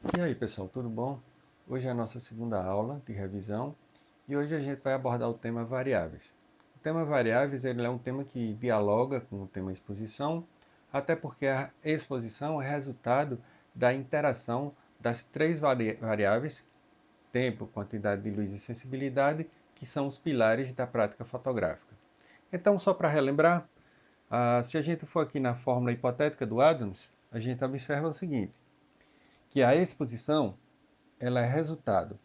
E aí pessoal, tudo bom? Hoje é a nossa segunda aula de revisão e hoje a gente vai abordar o tema variáveis. O tema variáveis ele é um tema que dialoga com o tema exposição, até porque a exposição é resultado da interação das três variáveis, tempo, quantidade de luz e sensibilidade, que são os pilares da prática fotográfica. Então, só para relembrar, se a gente for aqui na fórmula hipotética do Adams, a gente observa o seguinte, que a exposição ela é resultado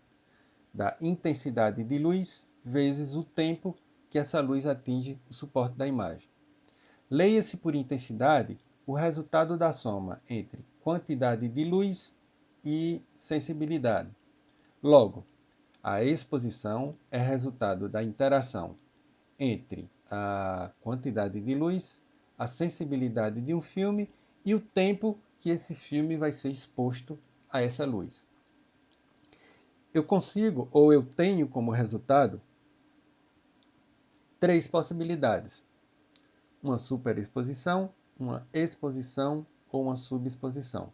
da intensidade de luz vezes o tempo que essa luz atinge o suporte da imagem. Leia-se por intensidade o resultado da soma entre quantidade de luz e sensibilidade. Logo, a exposição é resultado da interação entre a quantidade de luz, a sensibilidade de um filme e o tempo que esse filme vai ser exposto a essa luz. Eu consigo ou eu tenho como resultado três possibilidades: uma superexposição, uma exposição ou uma subexposição.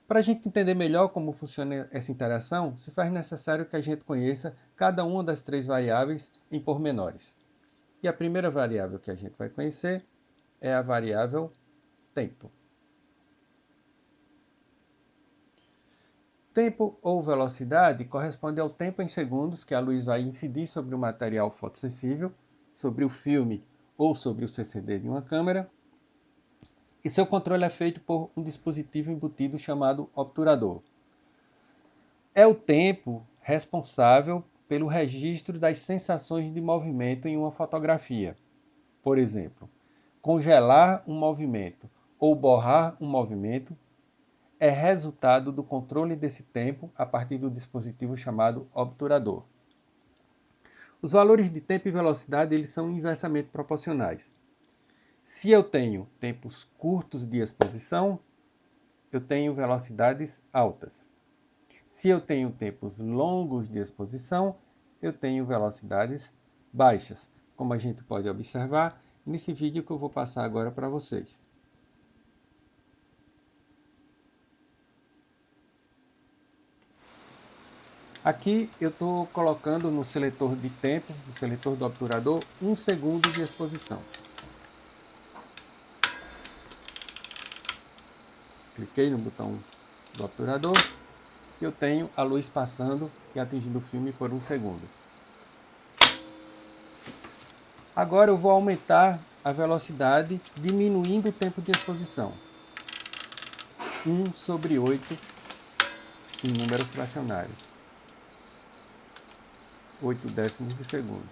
Para a gente entender melhor como funciona essa interação, se faz necessário que a gente conheça cada uma das três variáveis em pormenores. E a primeira variável que a gente vai conhecer é a variável tempo. Tempo ou velocidade corresponde ao tempo em segundos que a luz vai incidir sobre o material fotossensível, sobre o filme ou sobre o CCD de uma câmera, e seu controle é feito por um dispositivo embutido chamado obturador. É o tempo responsável pelo registro das sensações de movimento em uma fotografia. Por exemplo, congelar um movimento ou borrar um movimento é resultado do controle desse tempo a partir do dispositivo chamado obturador. Os valores de tempo e velocidade eles são inversamente proporcionais. Se eu tenho tempos curtos de exposição, eu tenho velocidades altas. Se eu tenho tempos longos de exposição, eu tenho velocidades baixas, como a gente pode observar nesse vídeo que eu vou passar agora para vocês. Aqui eu estou colocando no seletor de tempo, no seletor do obturador, 1 segundo de exposição. Cliquei no botão do obturador e eu tenho a luz passando e atingindo o filme por 1 segundo. Agora eu vou aumentar a velocidade, diminuindo o tempo de exposição. 1 sobre 8 em número fracionário. 8 décimos de segundo.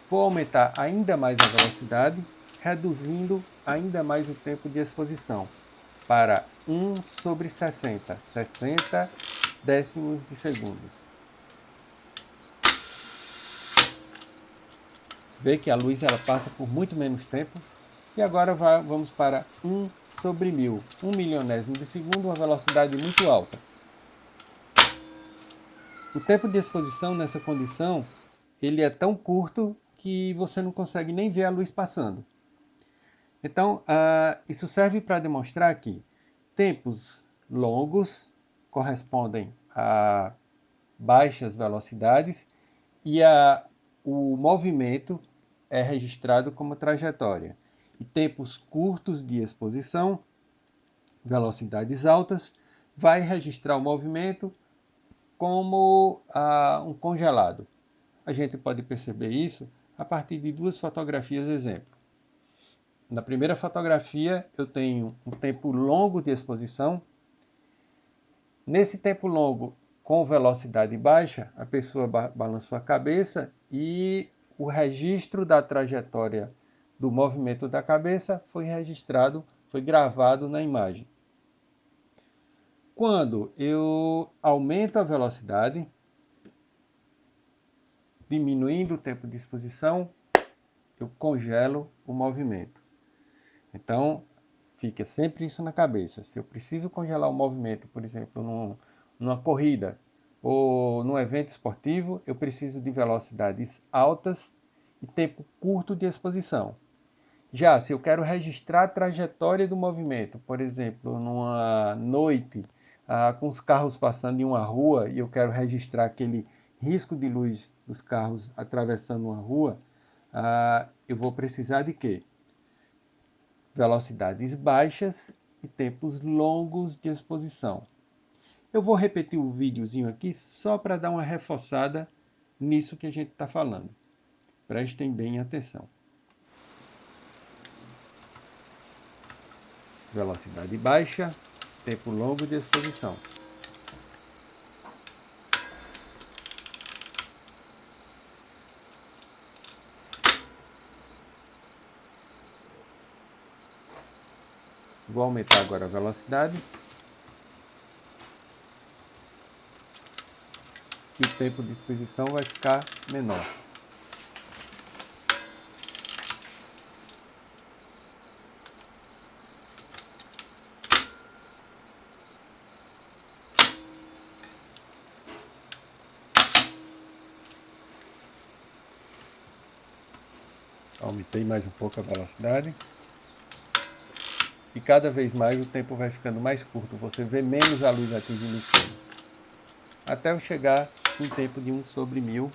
Vou aumentar ainda mais a velocidade, reduzindo ainda mais o tempo de exposição para 1 sobre 60, 60 décimos de segundos. Vê que a luz ela passa por muito menos tempo. E agora vamos para 1 sobre 1000, 1 milionésimo de segundo, uma velocidade muito alta. O tempo de exposição nessa condição ele é tão curto que você não consegue nem ver a luz passando. Então, isso serve para demonstrar que tempos longos correspondem a baixas velocidades e o movimento é registrado como trajetória. E tempos curtos de exposição, velocidades altas, vai registrar o movimento como um congelado. A gente pode perceber isso a partir de duas fotografias exemplo. Na primeira fotografia eu tenho um tempo longo de exposição. Nesse tempo longo, com velocidade baixa, a pessoa balançou a cabeça e o registro da trajetória do movimento da cabeça foi registrado, foi gravado na imagem. Quando eu aumento a velocidade, diminuindo o tempo de exposição, eu congelo o movimento. Então, fica sempre isso na cabeça. Se eu preciso congelar o movimento, por exemplo, numa corrida ou num evento esportivo, eu preciso de velocidades altas e tempo curto de exposição. Já, se eu quero registrar a trajetória do movimento, por exemplo, numa noite, com os carros passando em uma rua e eu quero registrar aquele risco de luz dos carros atravessando uma rua, eu vou precisar de quê? Velocidades baixas e tempos longos de exposição. Eu vou repetir o videozinho aqui só para dar uma reforçada nisso que a gente está falando. Prestem bem atenção. Velocidade baixa, tempo longo de exposição. Vou aumentar agora a velocidade. E o tempo de exposição vai ficar menor. Aumentei mais um pouco a velocidade. E cada vez mais o tempo vai ficando mais curto. Você vê menos a luz atingindo o filme. Até eu chegar em tempo de 1/1000,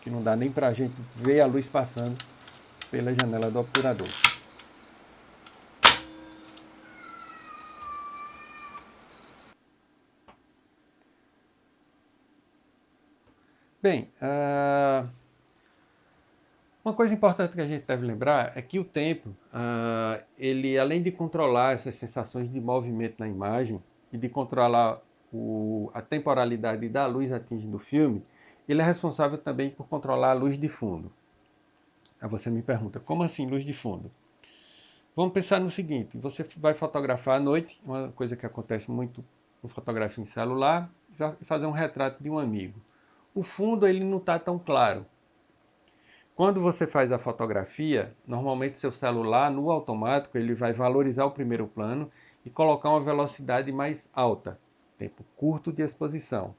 que não dá nem para a gente ver a luz passando pela janela do obturador. Bem, uma coisa importante que a gente deve lembrar é que o tempo, ele além de controlar essas sensações de movimento na imagem e de controlar a temporalidade da luz atingindo o filme, ele é responsável também por controlar a luz de fundo. Aí você me pergunta, como assim luz de fundo? Vamos pensar no seguinte, você vai fotografar à noite, uma coisa que acontece muito com fotografia em celular, e fazer um retrato de um amigo. O fundo ele não está tão claro. Quando você faz a fotografia, normalmente seu celular, no automático, ele vai valorizar o primeiro plano e colocar uma velocidade mais alta, tempo curto de exposição.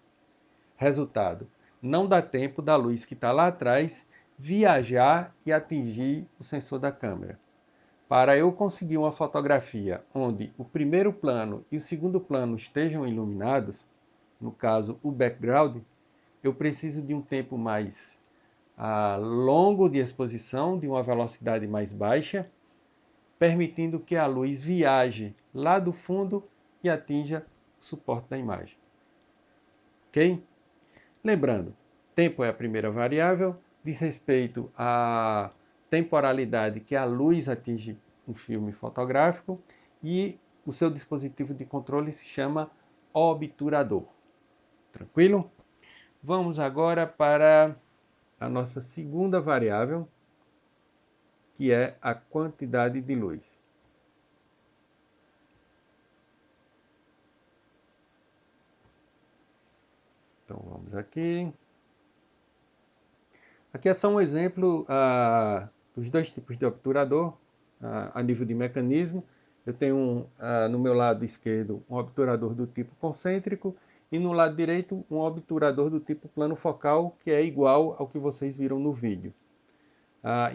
Resultado, não dá tempo da luz que está lá atrás viajar e atingir o sensor da câmera. Para eu conseguir uma fotografia onde o primeiro plano e o segundo plano estejam iluminados, no caso o background, eu preciso de um tempo mais longo de exposição, de uma velocidade mais baixa, permitindo que a luz viaje lá do fundo e atinja o suporte da imagem. Ok? Lembrando, tempo é a primeira variável, diz respeito à temporalidade que a luz atinge um filme fotográfico e o seu dispositivo de controle se chama obturador. Tranquilo? Vamos agora para a nossa segunda variável, que é a quantidade de luz. Então vamos aqui. Aqui é só um exemplo dos dois tipos de obturador a nível de mecanismo. Eu tenho no meu lado esquerdo um obturador do tipo concêntrico e no lado direito um obturador do tipo plano focal, que é igual ao que vocês viram no vídeo.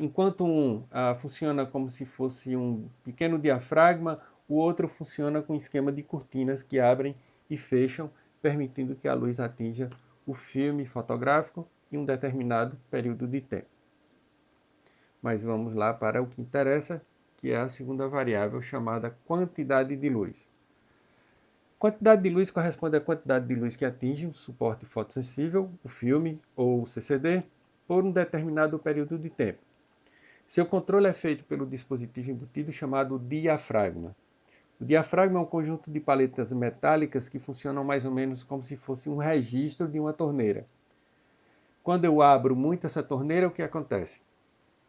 Enquanto um funciona como se fosse um pequeno diafragma, o outro funciona com esquema de cortinas que abrem e fecham, permitindo que a luz atinja o filme fotográfico em um determinado período de tempo. Mas vamos lá para o que interessa, que é a segunda variável chamada quantidade de luz. Quantidade de luz corresponde à quantidade de luz que atinge o suporte fotossensível, o filme ou o CCD, por um determinado período de tempo. Seu controle é feito pelo dispositivo embutido chamado diafragma. O diafragma é um conjunto de paletas metálicas que funcionam mais ou menos como se fosse um registro de uma torneira. Quando eu abro muito essa torneira, o que acontece?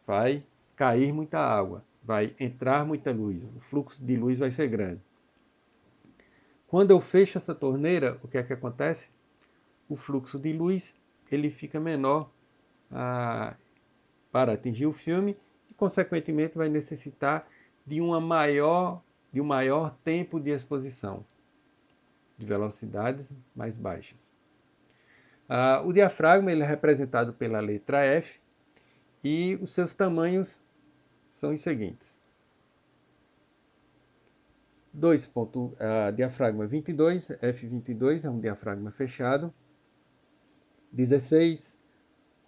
Vai cair muita água, vai entrar muita luz, o fluxo de luz vai ser grande. Quando eu fecho essa torneira, o que é que acontece? O fluxo de luz ele fica menor para atingir o filme e, consequentemente, vai necessitar de um maior tempo de exposição, de velocidades mais baixas. O diafragma ele é representado pela letra F e os seus tamanhos são os seguintes. Diafragma 22, F22 é um diafragma fechado. 16,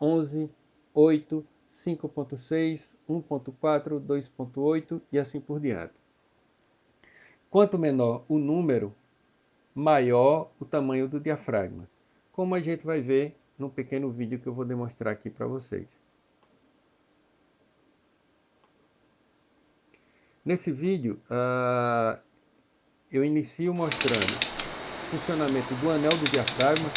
11, 8, 5.6, 1.4, 2.8 e assim por diante. Quanto menor o número, maior o tamanho do diafragma, como a gente vai ver no pequeno vídeo que eu vou demonstrar aqui para vocês. Nesse vídeo, eu inicio mostrando o funcionamento do anel do diafragma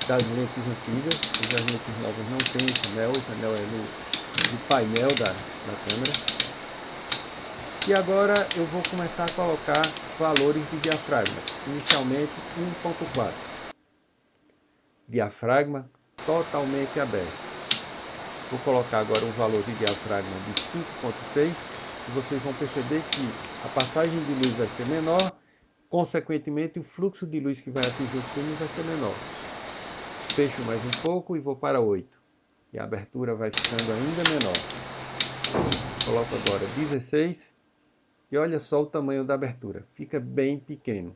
das lentes antigas, pois as lentes novas não têm esse anel é no painel da câmera. E agora eu vou começar a colocar valores de diafragma, inicialmente 1.4. Diafragma totalmente aberto. Vou colocar agora um valor de diafragma de 5.6 e vocês vão perceber que a passagem de luz vai ser menor, consequentemente o fluxo de luz que vai atingir o filme vai ser menor. Fecho mais um pouco e vou para 8. E a abertura vai ficando ainda menor. Coloco agora 16 e olha só o tamanho da abertura. Fica bem pequeno.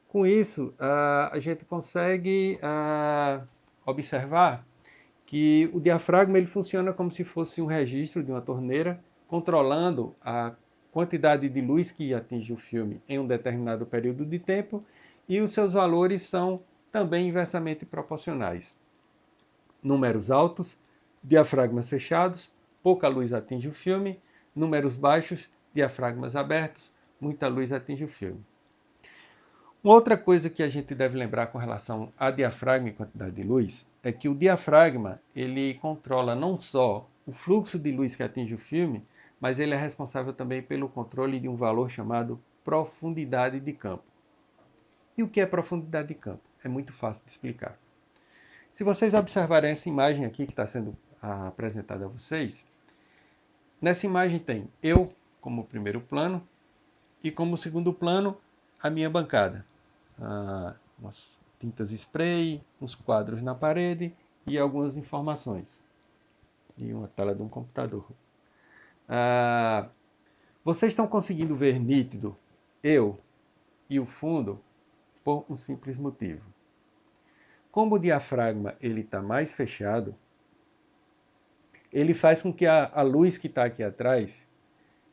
Com isso, a gente consegue observar que o diafragma ele funciona como se fosse um registro de uma torneira, controlando a quantidade de luz que atinge o filme em um determinado período de tempo, e os seus valores são também inversamente proporcionais. Números altos, diafragmas fechados, pouca luz atinge o filme. Números baixos, diafragmas abertos, muita luz atinge o filme. Uma outra coisa que a gente deve lembrar com relação a diafragma e quantidade de luz é que o diafragma ele controla não só o fluxo de luz que atinge o filme, mas ele é responsável também pelo controle de um valor chamado profundidade de campo. E o que é profundidade de campo? É muito fácil de explicar. Se vocês observarem essa imagem aqui que está sendo apresentada a vocês, nessa imagem tem eu como primeiro plano e como segundo plano a minha bancada. Umas tintas spray, uns quadros na parede e algumas informações. E uma tela de um computador. Vocês estão conseguindo ver nítido eu e o fundo por um simples motivo. Como o diafragma está mais fechado, ele faz com que a luz que está aqui atrás,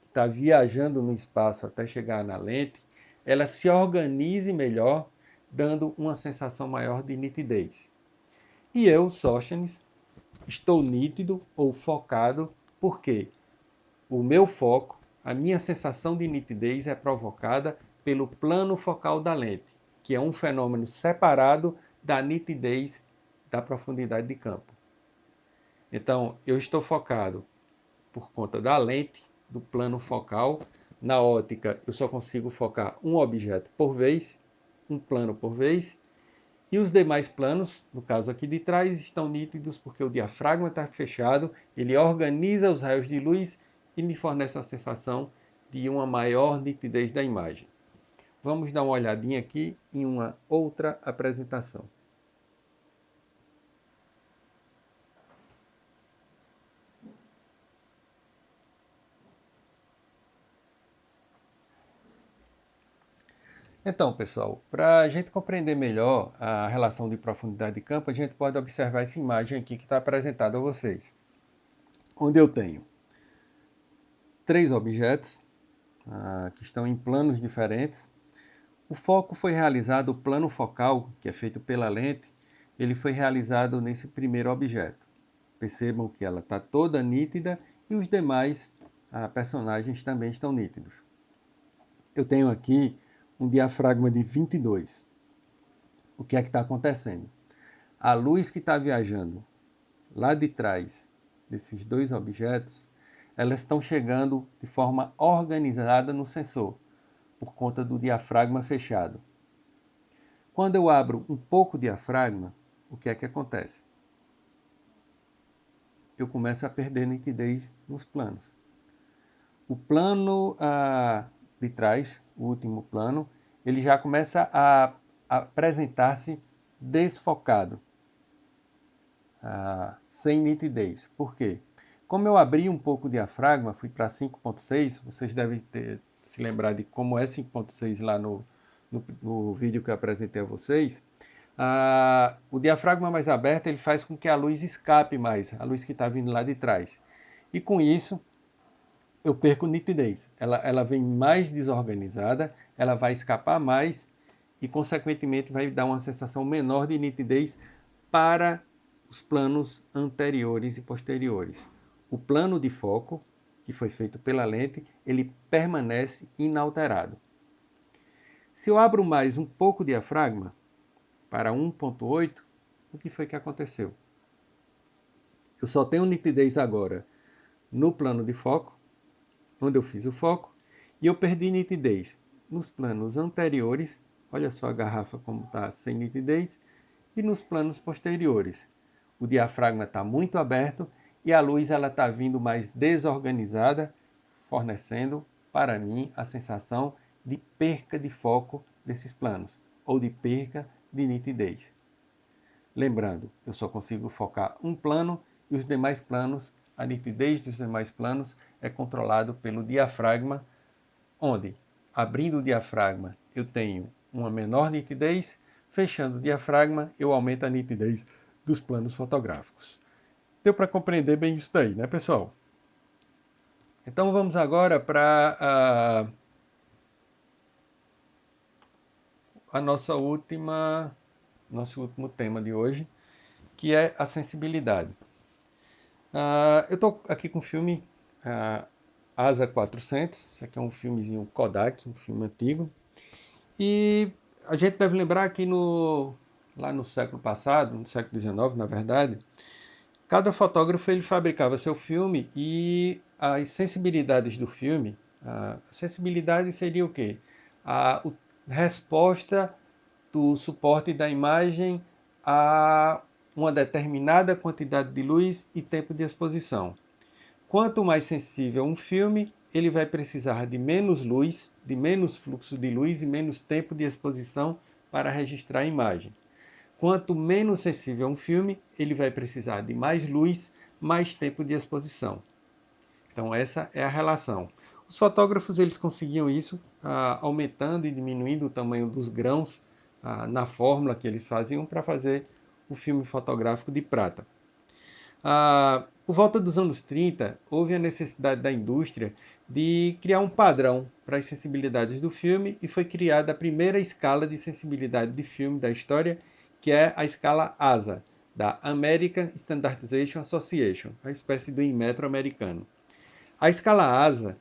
que está viajando no espaço até chegar na lente, ela se organize melhor, dando uma sensação maior de nitidez. E eu, Sóstenes, estou nítido ou focado porque o meu foco, a minha sensação de nitidez é provocada pelo plano focal da lente, que é um fenômeno separado da nitidez da profundidade de campo. Então, eu estou focado por conta da lente, do plano focal. Na ótica, eu só consigo focar um objeto por vez, um plano por vez. E os demais planos, no caso aqui de trás, estão nítidos porque o diafragma está fechado, ele organiza os raios de luz e me fornece a sensação de uma maior nitidez da imagem. Vamos dar uma olhadinha aqui em uma outra apresentação. Então, pessoal, para a gente compreender melhor a relação de profundidade de campo, a gente pode observar essa imagem aqui que está apresentada a vocês, onde eu tenho 3 objetos que estão em planos diferentes. O foco foi realizado, o plano focal, que é feito pela lente, ele foi realizado nesse primeiro objeto. Percebam que ela está toda nítida e os demais personagens também estão nítidos. Eu tenho aqui um diafragma de 22. O que é que está acontecendo? A luz que está viajando lá de trás desses 2 objetos, elas estão chegando de forma organizada no sensor, por conta do diafragma fechado. Quando eu abro um pouco o diafragma, o que é que acontece? Eu começo a perder nitidez nos planos. O plano de trás, o último plano, ele já começa a apresentar-se desfocado, sem nitidez. Por quê? Como eu abri um pouco o diafragma, fui para 5.6, vocês devem se lembrar de como é 5.6 lá no vídeo que eu apresentei a vocês. O diafragma mais aberto ele faz com que a luz escape mais, a luz que está vindo lá de trás. E com isso, eu perco nitidez. Ela vem mais desorganizada, ela vai escapar mais e, consequentemente, vai dar uma sensação menor de nitidez para os planos anteriores e posteriores. O plano de foco, que foi feito pela lente, ele permanece inalterado. Se eu abro mais um pouco o diafragma, para 1.8, o que foi que aconteceu? Eu só tenho nitidez agora no plano de foco, onde eu fiz o foco, e eu perdi nitidez nos planos anteriores, olha só a garrafa como está sem nitidez, e nos planos posteriores. O diafragma está muito aberto e a luz está vindo mais desorganizada, fornecendo para mim a sensação de perca de foco desses planos, ou de perca de nitidez. Lembrando, eu só consigo focar um plano e os demais planos, a nitidez dos demais planos é controlado pelo diafragma, onde, abrindo o diafragma, eu tenho uma menor nitidez, fechando o diafragma, eu aumento a nitidez dos planos fotográficos. Deu para compreender bem isso daí, né, pessoal? Então vamos agora para a nosso último tema de hoje, que é a sensibilidade. Eu estou aqui com o filme ASA 400, isso aqui é um filmezinho Kodak, um filme antigo. E a gente deve lembrar que lá no século passado, no século XIX, na verdade, cada fotógrafo ele fabricava seu filme e as sensibilidades do filme, a sensibilidade seria o quê? A resposta do suporte da imagem a uma determinada quantidade de luz e tempo de exposição. Quanto mais sensível um filme, ele vai precisar de menos luz, de menos fluxo de luz e menos tempo de exposição para registrar a imagem. Quanto menos sensível um filme, ele vai precisar de mais luz, mais tempo de exposição. Então essa é a relação. Os fotógrafos eles conseguiam isso aumentando e diminuindo o tamanho dos grãos na fórmula que eles faziam para fazer o filme fotográfico de prata. Por volta dos anos 30, houve a necessidade da indústria de criar um padrão para as sensibilidades do filme e foi criada a primeira escala de sensibilidade de filme da história, que é a escala ASA, da American Standardization Association, a espécie do Inmetro americano. A escala ASA,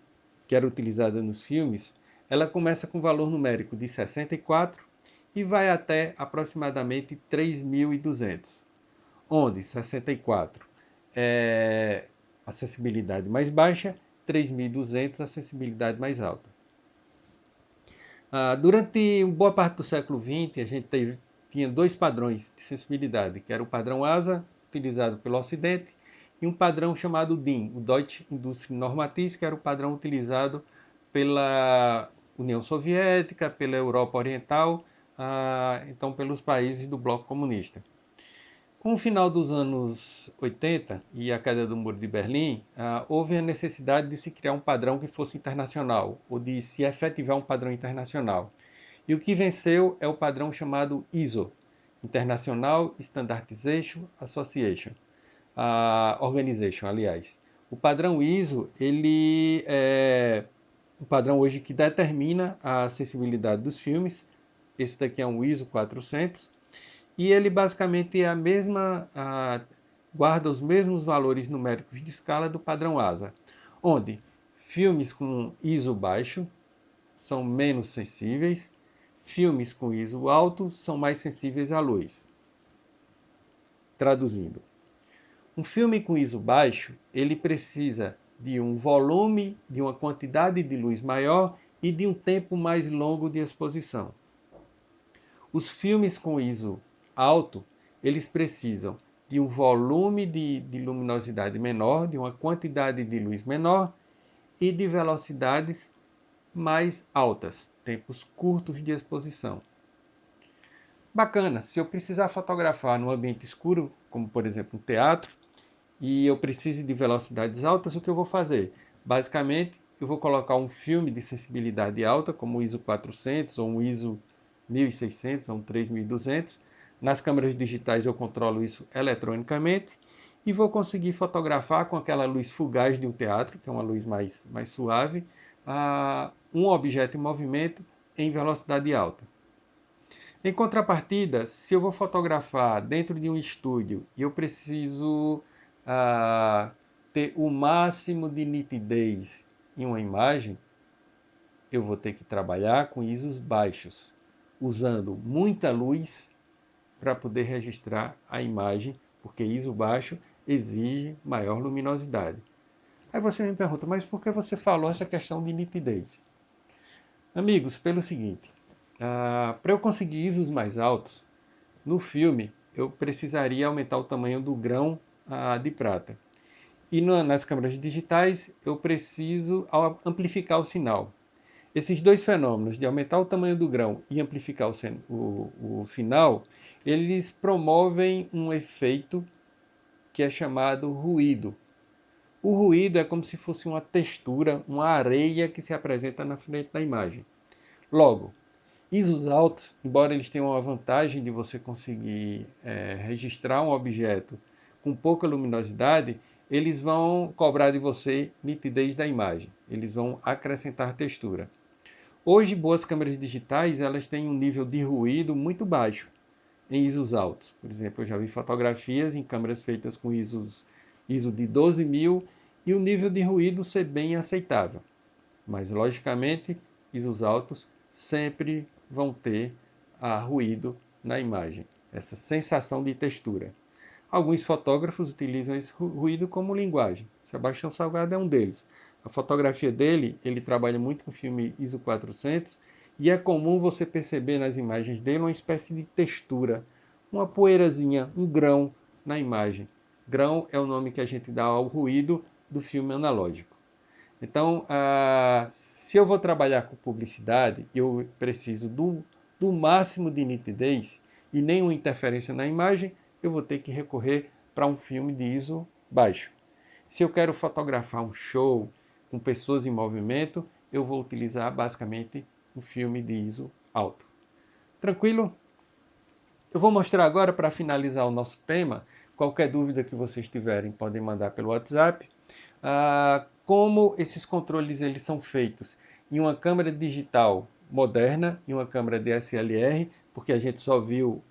que era utilizada nos filmes, ela começa com valor numérico de 64 e vai até aproximadamente 3.200, onde 64 é a sensibilidade mais baixa, 3.200 a sensibilidade mais alta. Durante boa parte do século XX, a gente tinha dois padrões de sensibilidade, que era o padrão ASA, utilizado pelo Ocidente, e um padrão chamado DIN, o Deutsche Industrienormativ, que era o padrão utilizado pela União Soviética, pela Europa Oriental, então pelos países do bloco comunista. Com o final dos anos 80 e a queda do Muro de Berlim, houve a necessidade de se criar um padrão que fosse internacional, ou de se efetivar um padrão internacional. E o que venceu é o padrão chamado ISO, International Standardization Association, Organization, aliás. O padrão ISO, ele é um padrão hoje que determina a sensibilidade dos filmes. Esse daqui é um ISO 400, e ele basicamente é guarda os mesmos valores numéricos de escala do padrão ASA, onde filmes com ISO baixo são menos sensíveis, filmes com ISO alto são mais sensíveis à luz. Traduzindo, um filme com ISO baixo, ele precisa de um volume, de uma quantidade de luz maior e de um tempo mais longo de exposição. Os filmes com ISO alto, eles precisam de um volume de luminosidade menor, de uma quantidade de luz menor e de velocidades mais altas, tempos curtos de exposição. Bacana, se eu precisar fotografar num ambiente escuro, como por exemplo um teatro, e eu preciso de velocidades altas, o que eu vou fazer? Basicamente, eu vou colocar um filme de sensibilidade alta, como o ISO 400 ou um ISO 1600 ou um 3200. Nas câmeras digitais eu controlo isso eletronicamente e vou conseguir fotografar com aquela luz fugaz de um teatro, que é uma luz mais suave, um objeto em movimento em velocidade alta. Em contrapartida, se eu vou fotografar dentro de um estúdio e eu preciso ter o máximo de nitidez em uma imagem, eu vou ter que trabalhar com ISOs baixos, usando muita luz para poder registrar a imagem, porque ISO baixo exige maior luminosidade. Aí você me pergunta, mas por que você falou essa questão de nitidez? Amigos, pelo seguinte, para eu conseguir ISOs mais altos, no filme eu precisaria aumentar o tamanho do grão de prata. E nas câmeras digitais eu preciso amplificar o sinal. Esses dois fenômenos, de aumentar o tamanho do grão e amplificar o sinal, eles promovem um efeito que é chamado ruído. O ruído é como se fosse uma textura, uma areia que se apresenta na frente da imagem. Logo, ISOs altos, embora eles tenham a vantagem de você conseguir registrar um objeto com pouca luminosidade, eles vão cobrar de você nitidez da imagem. Eles vão acrescentar textura. Hoje, boas câmeras digitais elas têm um nível de ruído muito baixo em ISOs altos. Por exemplo, eu já vi fotografias em câmeras feitas com ISO de 12.000 e o nível de ruído ser bem aceitável. Mas, logicamente, ISOs altos sempre vão ter ruído na imagem, essa sensação de textura. Alguns fotógrafos utilizam esse ruído como linguagem. Sebastião Salgado é um deles. A fotografia dele, ele trabalha muito com filme ISO 400 e é comum você perceber nas imagens dele uma espécie de textura, uma poeirazinha, um grão na imagem. Grão é o nome que a gente dá ao ruído do filme analógico. Então, se eu vou trabalhar com publicidade, eu preciso do máximo de nitidez e nenhuma interferência na imagem, eu vou ter que recorrer para um filme de ISO baixo. Se eu quero fotografar um show com pessoas em movimento, eu vou utilizar basicamente um filme de ISO alto. Tranquilo? Eu vou mostrar agora, para finalizar o nosso tema, qualquer dúvida que vocês tiverem podem mandar pelo WhatsApp, como esses controles eles são feitos em uma câmera digital moderna e uma câmera DSLR, porque a gente só viu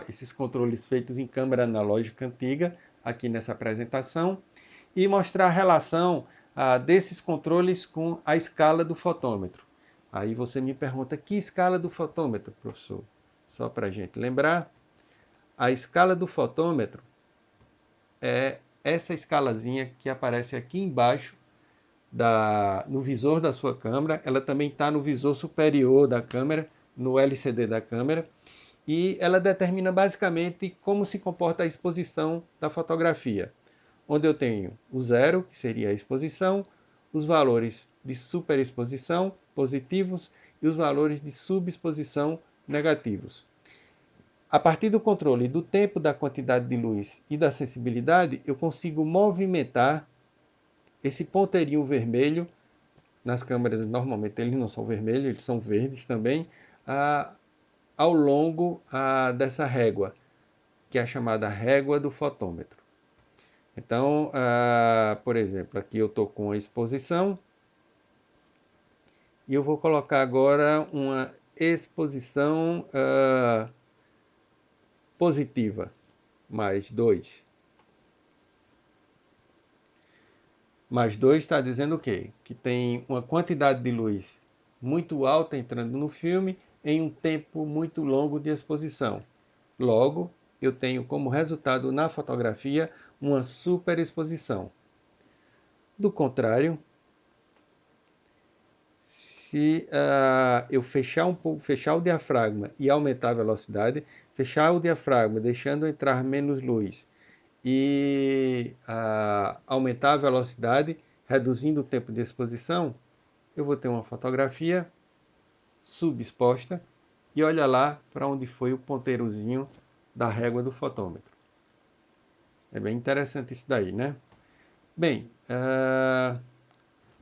esses controles feitos em câmera analógica antiga aqui nessa apresentação, e mostrar a relação desses controles com a escala do fotômetro. Aí você me pergunta, que escala do fotômetro, professor? Só para a gente lembrar, a escala do fotômetro é essa escalazinha que aparece aqui embaixo no visor da sua câmera. Ela também está no visor superior da câmera, no LCD da câmera, e ela determina basicamente como se comporta a exposição da fotografia, onde eu tenho o zero, que seria a exposição, os valores de superexposição positivos e os valores de subexposição negativos. A partir do controle do tempo, da quantidade de luz e da sensibilidade, eu consigo movimentar esse ponteirinho vermelho. Nas câmeras, normalmente, eles não são vermelhos, eles são verdes também, ao longo dessa régua, que é a chamada régua do fotômetro. Então, por exemplo, aqui eu estou com a exposição e eu vou colocar agora uma exposição positiva, mais 2. Mais 2 está dizendo o quê? Que tem uma quantidade de luz muito alta entrando no filme em um tempo muito longo de exposição. Logo, eu tenho como resultado na fotografia uma superexposição. Do contrário, se eu fechar o diafragma e aumentar a velocidade, fechar o diafragma deixando entrar menos luz e aumentar a velocidade, reduzindo o tempo de exposição, eu vou ter uma fotografia subexposta e olha lá para onde foi o ponteirozinho da régua do fotômetro. É bem interessante isso daí, né? Bem,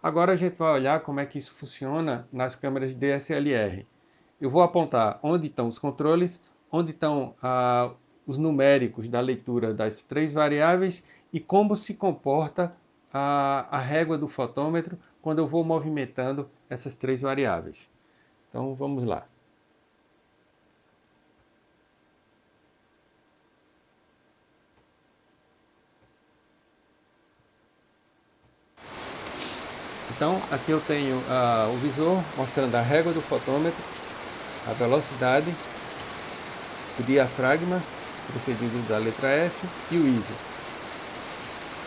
agora a gente vai olhar como é que isso funciona nas câmeras DSLR. Eu vou apontar onde estão os controles, onde estão os numéricos da leitura das três variáveis e como se comporta a régua do fotômetro quando eu vou movimentando essas três variáveis. Então vamos lá. Então aqui eu tenho o visor mostrando a régua do fotômetro, a velocidade, o diafragma, precedido da letra F, e o ISO.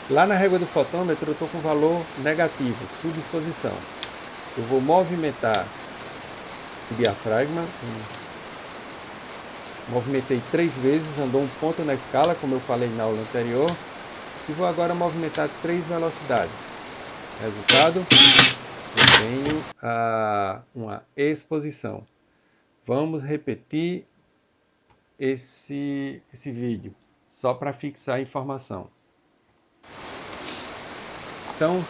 Lá na régua do fotômetro eu estou com valor negativo, subexposição. Eu vou movimentar o diafragma, movimentei 3 vezes, andou um ponto na escala, como eu falei na aula anterior, e vou agora movimentar 3 velocidades. Resultado, eu tenho uma exposição. Vamos repetir esse vídeo, só para fixar a informação. Então,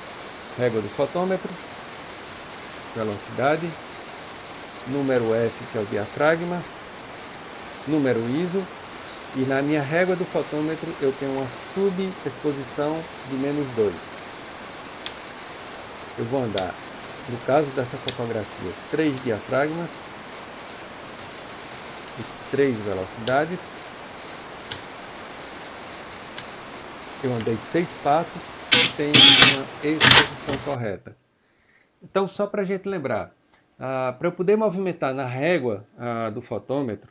régua do fotômetro, velocidade, número F, que é o diafragma, número ISO, e na minha régua do fotômetro eu tenho uma subexposição de -2. Eu vou andar, no caso dessa fotografia, 3 diafragmas e 3 velocidades. Eu andei 6 passos e tenho uma exposição correta. Então, só para a gente lembrar, para eu poder movimentar na régua do fotômetro,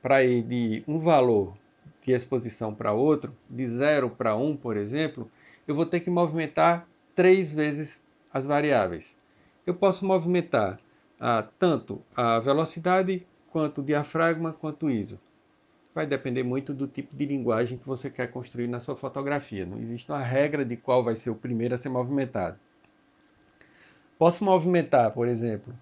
para ir de um valor de exposição para outro, de 0 para 1, por exemplo, eu vou ter que movimentar 3 vezes as variáveis. Eu posso movimentar tanto a velocidade, quanto o diafragma, quanto o ISO. Vai depender muito do tipo de linguagem que você quer construir na sua fotografia. Não existe uma regra de qual vai ser o primeiro a ser movimentado. Posso movimentar, por exemplo,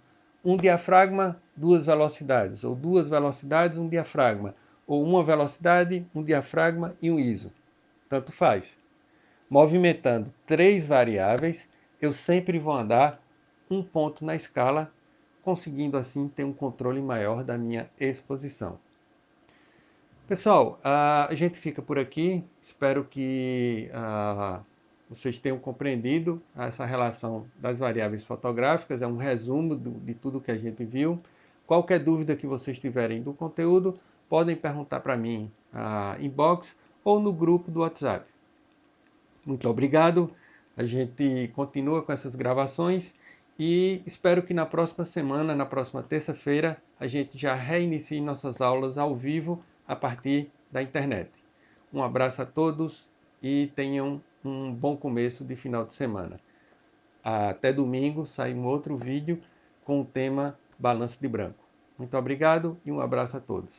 um diafragma, 2 velocidades, ou 2 velocidades, um diafragma, ou uma velocidade, um diafragma e um ISO. Tanto faz. Movimentando 3 variáveis, eu sempre vou andar um ponto na escala, conseguindo assim ter um controle maior da minha exposição. Pessoal, a gente fica por aqui. Espero que vocês tenham compreendido essa relação das variáveis fotográficas. É um resumo de tudo que a gente viu. Qualquer dúvida que vocês tiverem do conteúdo, podem perguntar para mim inbox ou no grupo do WhatsApp. Muito obrigado. A gente continua com essas gravações e espero que na próxima semana, na próxima terça-feira, a gente já reinicie nossas aulas ao vivo a partir da internet. Um abraço a todos e tenham um bom começo de final de semana. Até domingo sai um outro vídeo com o tema balanço de branco. Muito obrigado e um abraço a todos.